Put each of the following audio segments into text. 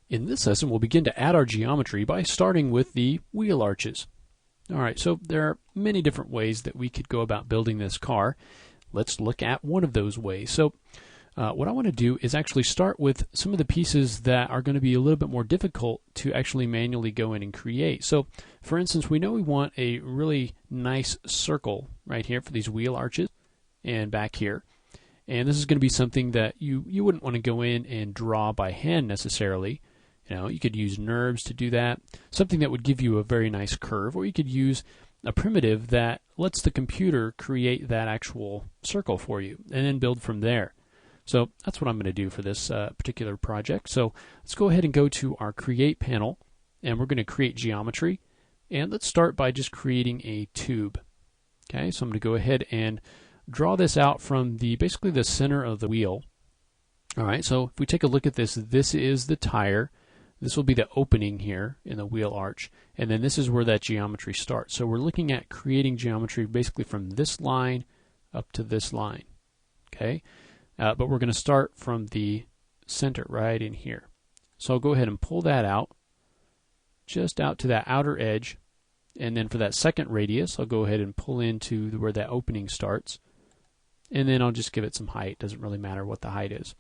In this lesson, we'll begin to add our geometry by starting with the wheel arches. Alright, so there are many different ways that we could go about building this car. Let's look at one of those ways. So what I want to do is actually start with some of the pieces that are going to be a little bit more difficult to actually manually go in and create. So for instance, we know we want a really nice circle right here for these wheel arches and back here. And this is going to be something that you wouldn't want to go in and draw by hand necessarily. You know, you could use NURBS to do that, something that would give you a very nice curve, or you could use a primitive that lets the computer create that actual circle for you and then build from there. So that's what I'm going to do for this particular project. So let's go ahead and go to our Create panel, and we're going to create geometry. And let's start by just creating a tube. Okay, so I'm going to go ahead and draw this out from basically the center of the wheel. All right, so if we take a look at this, this is the tire. This will be the opening here in the wheel arch, and then this is where that geometry starts. So we're looking at creating geometry basically from this line up to this line. Okay, but we're going to start from the center right in here. So I'll go ahead and pull that out, just out to that outer edge, and then for that second radius, I'll go ahead and pull into where that opening starts, and then I'll just give it some height. Doesn't really matter what the height is.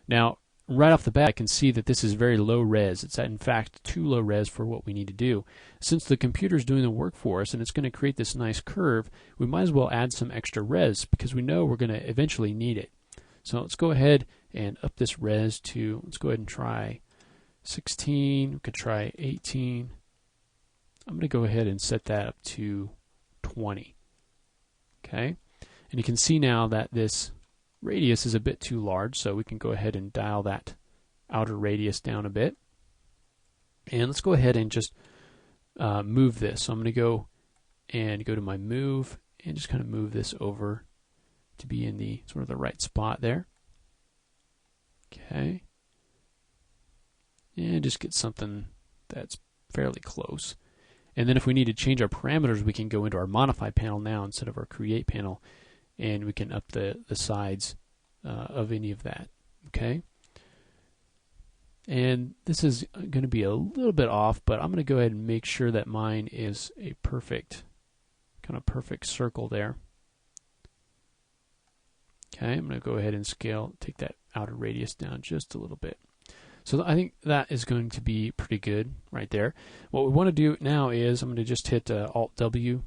Now, right off the bat, I can see that this is very low res. It's in fact too low res for what we need to do. Since the computer's doing the work for us and it's going to create this nice curve, we might as well add some extra res because we know we're going to eventually need it. So let's go ahead and up this res to, let's go ahead and try 16. We could try 18. I'm going to go ahead and set that up to 20. Okay, and you can see now that this radius is a bit too large, so we can go ahead and dial that outer radius down a bit. And let's go ahead and just move this. So I'm going to go to my move and just kind of move this over to be in the sort of the right spot there. Okay. And just get something that's fairly close. And then if we need to change our parameters, we can go into our Modify panel now instead of our Create panel, and we can up the sides of any of that. Okay. And this is going to be a little bit off, but I'm going to go ahead and make sure that mine is a perfect circle there. Okay, I'm going to go ahead and scale, take that outer radius down just a little bit. So I think that is going to be pretty good right there. What we want to do now is I'm going to just hit Alt-W,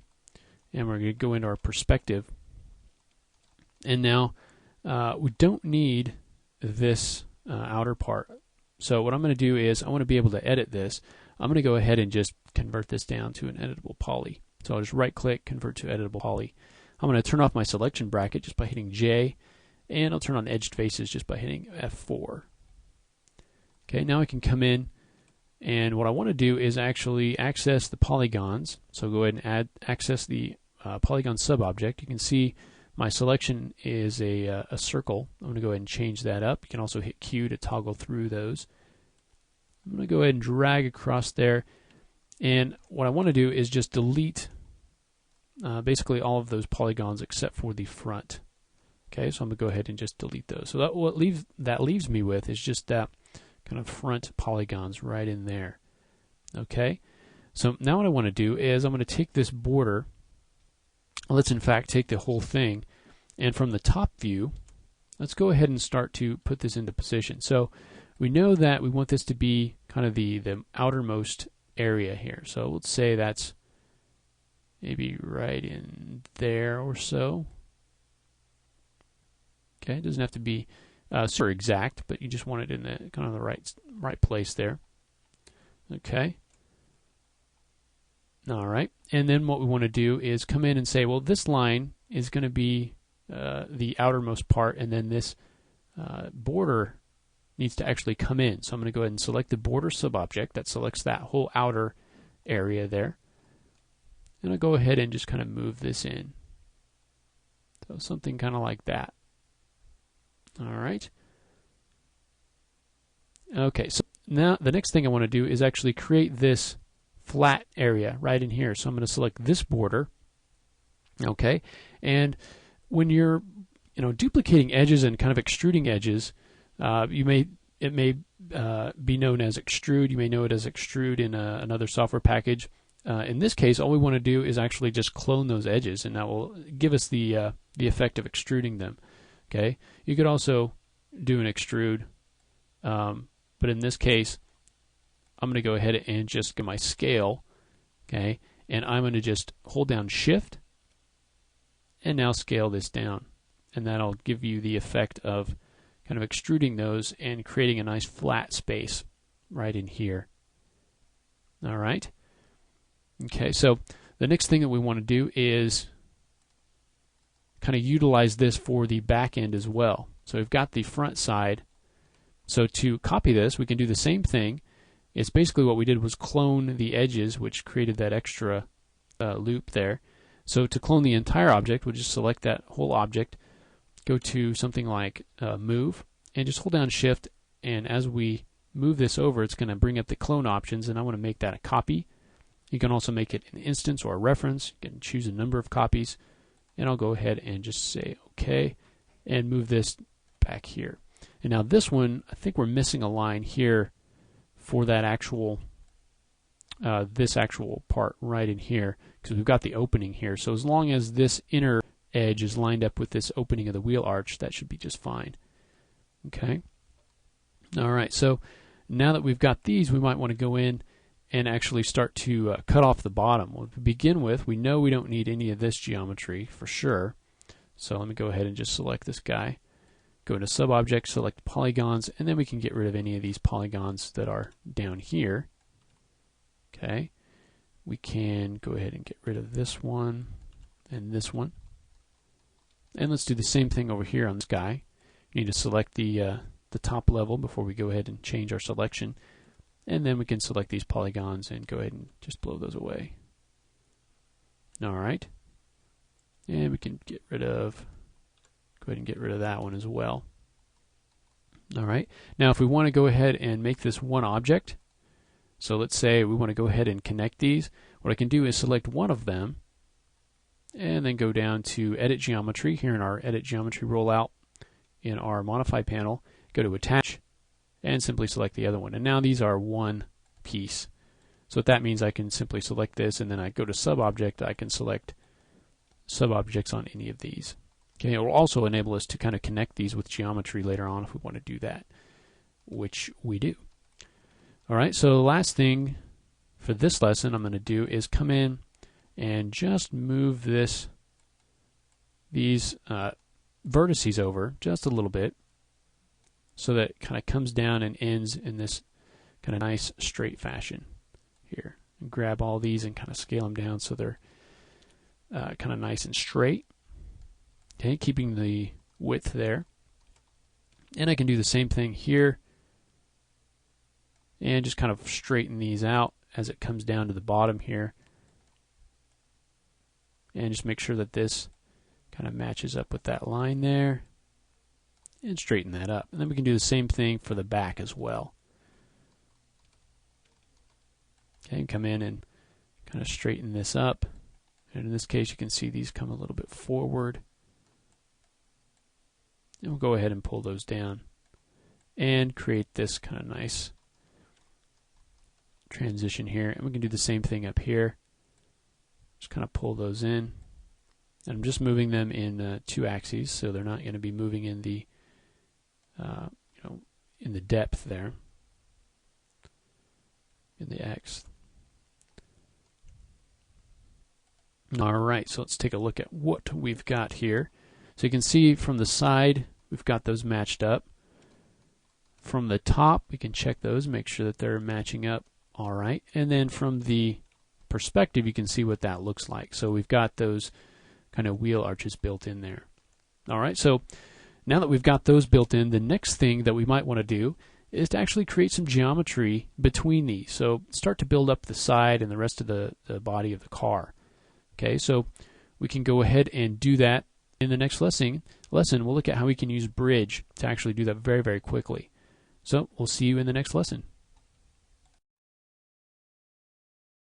and we're going to go into our perspective. And now we don't need this outer part. So what I'm going to do is I want to be able to edit this. I'm going to go ahead and just convert this down to an editable poly. So I'll just right click, convert to editable poly. I'm going to turn off my selection bracket just by hitting J, and I'll turn on edged faces just by hitting F4. Okay, now I can come in, and what I want to do is actually access the polygons. So go ahead and access the polygon subobject. You can see my selection is a circle. I'm going to go ahead and change that up. You can also hit Q to toggle through those. I'm going to go ahead and drag across there, and what I want to do is just delete basically all of those polygons except for the front. Okay, so I'm going to go ahead and just delete those. So what that leaves me with is just that kind of front polygons right in there. Okay, so now what I want to do is I'm going to take this border. Let's in fact take the whole thing, and from the top view, let's go ahead and start to put this into position. So we know that we want this to be kind of the outermost area here. So let's say that's maybe right in there or so. Okay, it doesn't have to be super exact, but you just want it in the kind of the right place there. Okay. All right, and then what we want to do is come in and say, well, this line is going to be the outermost part, and then this border needs to actually come in. So I'm going to go ahead and select the border subobject that selects that whole outer area there. And I'll go ahead and just kind of move this in. So something kind of like that. All right. Okay, so now the next thing I want to do is actually create this flat area right in here. So I'm going to select this border. Okay, and when you're duplicating edges and kind of extruding edges, you may it may be known as extrude. You may know it as extrude in another software package. In this case, all we want to do is actually just clone those edges, and that will give us the effect of extruding them. Okay. You could also do an extrude, but in this case, I'm going to go ahead and just get my scale. Okay, and I'm going to just hold down Shift, and now scale this down, and that'll give you the effect of kind of extruding those and creating a nice flat space right in here. All right. Okay, so the next thing that we want to do is kind of utilize this for the back end as well. So we've got the front side. So to copy this, we can do the same thing. It's basically what we did was clone the edges, which created that extra loop there. So to clone the entire object, we'll just select that whole object, go to something like Move, and just hold down Shift, and as we move this over, it's going to bring up the clone options, and I want to make that a copy. You can also make it an instance or a reference. You can choose a number of copies, and I'll go ahead and just say OK, and move this back here. And now this one, I think we're missing a line here for that actual this actual part right in here, because we've got the opening here. So as long as this inner edge is lined up with this opening of the wheel arch, that should be just fine. Okay. All right. So now that we've got these, we might want to go in and actually start to cut off the bottom. Well, to begin with, we know we don't need any of this geometry for sure. So let me go ahead and just select this guy. Go into Sub-Object, select Polygons, and then we can get rid of any of these polygons that are down here. Okay. We can go ahead and get rid of this one and this one. And let's do the same thing over here on this guy. You need to select the top level before we go ahead and change our selection. And then we can select these polygons and go ahead and just blow those away. All right. And we can get rid of, go ahead and get rid of that one as well. All right. Now if we want to go ahead and make this one object, so let's say we want to go ahead and connect these, what I can do is select one of them and then go down to Edit Geometry here in our Edit Geometry rollout in our Modify panel, go to Attach, and simply select the other one. And now these are one piece. So what that means, I can simply select this, and then I go to Sub-Object, I can select sub-objects on any of these. Okay, it will also enable us to kind of connect these with geometry later on if we want to do that, which we do. All right, so the last thing for this lesson I'm going to do is come in and just move these vertices over just a little bit so that it kind of comes down and ends in this kind of nice straight fashion here. And grab all these and kind of scale them down so they're kind of nice and straight. Okay, keeping the width there. And I can do the same thing here and just kind of straighten these out as it comes down to the bottom here. And just make sure that this kind of matches up with that line there. And straighten that up. And then we can do the same thing for the back as well. Okay, and come in and kind of straighten this up. And in this case, you can see these come a little bit forward. And we'll go ahead and pull those down and create this kind of nice transition here. And we can do the same thing up here. Just kind of pull those in. And I'm just moving them in 2 axes, so they're not going to be moving in the in the depth there, in the X. All right, so let's take a look at what we've got here. So you can see from the side, we've got those matched up. From the top, we can check those, make sure that they're matching up. All right, and then from the perspective, you can see what that looks like. So we've got those kind of wheel arches built in there. All right, so now that we've got those built in, the next thing that we might want to do is to actually create some geometry between these. So start to build up the side and the rest of the body of the car. Okay, so we can go ahead and do that in the next lesson. We'll look at how we can use Bridge to actually do that very, very quickly. So we'll see you in the next lesson.